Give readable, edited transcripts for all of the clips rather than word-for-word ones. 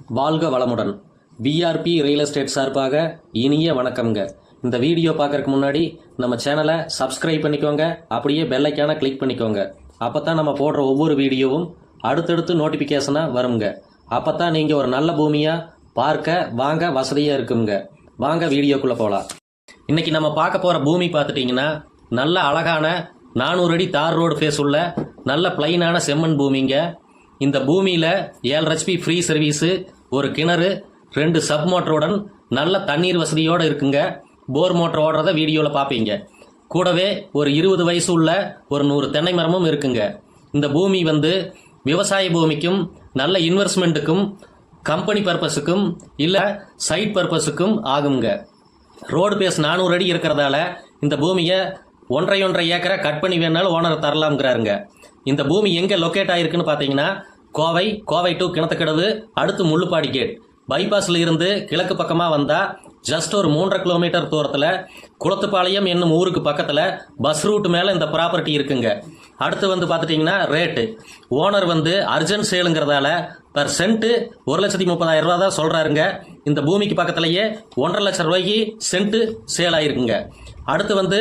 வாழ்க வளமுடன். PRP real estate சார்பாக இனிய வணக்கம்ங்க. இந்த வீடியோ பார்க்கறதுக்கு முன்னாடி நம்ம சேனலை சப்ஸ்கிரைப் பண்ணிக்கோங்க, அப்படியே பெல் ஐக்கானை கிளிக் பண்ணிக்கோங்க. அப்போ தான் நம்ம போடுற ஒவ்வொரு வீடியோவும் அடுத்தடுத்து நோட்டிஃபிகேஷனாக வருங்க. அப்போ தான் நீங்கள் ஒரு நல்ல பூமியாக பார்க்க வாங்க வசதியாக இருக்குங்க. வாங்க வீடியோக்குள்ளே போகலாம். இன்றைக்கி நம்ம பார்க்க போகிற பூமி பார்த்துட்டிங்கன்னா நல்ல அழகான 400 அடி தார் ரோடு ஃபேஸ் உள்ள நல்ல பிளைனான செம்மண் பூமிங்க. இந்த பூமியில் 7 HP ஃப்ரீ சர்வீஸு, ஒரு கிணறு, 2 சப் மோட்டருடன் நல்ல தண்ணீர் வசதியோடு இருக்குங்க. போர் மோட்டர் ஓடுறத வீடியோவில் பார்ப்பீங்க. கூடவே ஒரு 20 வயசு உள்ள ஒரு 100 தென்னை மரமும் இருக்குங்க. இந்த பூமி விவசாய பூமிக்கும் நல்ல இன்வெஸ்ட்மெண்ட்டுக்கும் கம்பெனி பர்பஸுக்கும் இல்லை சைட் பர்பஸுக்கும் ஆகுங்க. ரோடு பேஸ் 400 அடி இருக்கிறதால இந்த பூமியை 1.5 ஏக்கரை கட் பண்ணி வேணாலும் ஓனர் தரலாம்ங்கிறாருங்க. இந்த பூமி எங்கே லொக்கேட் ஆகிருக்குன்னு பார்த்தீங்கன்னா கோவை டு கிணத்துக்கடவு, அடுத்து முள்ளுப்பாடி கேட் பைபாஸில் இருந்து கிழக்கு பக்கமாக வந்தால் ஜஸ்ட் ஒரு 3.5 கிலோமீட்டர் தூரத்தில் குளத்துப்பாளையம் என்னும் ஊருக்கு பக்கத்தில் பஸ் ரூட் மேலே இந்த ப்ராப்பர்ட்டி இருக்குங்க. அடுத்து பார்த்துட்டிங்கன்னா ரேட்டு ஓனர் அர்ஜென்ட் சேலுங்கிறதால பர் சென்ட்டு 1,30,000 ரூபா தான் சொல்கிறாருங்க. இந்த பூமிக்கு பக்கத்துலேயே 1.5 லட்சம் ரூபாய்க்கு சென்ட்டு சேல் ஆகிருக்குங்க. அடுத்து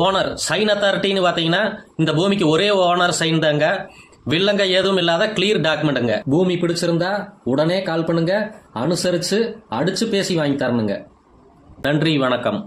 ஓனர் சைன் அத்தாரிட்டின்னு பார்த்தீங்கன்னா இந்த பூமிக்கு ஒரே ஓனர் சைன் தாங்க. வில்லங்க எதுவும் இல்லாத கிளியர் டாக்குமெண்ட்டுங்க. பூமி பிடிச்சிருந்தா உடனே கால் பண்ணுங்க. அனுசரித்து அடித்து பேசி வாங்கி தரணுங்க. நன்றி, வணக்கம்.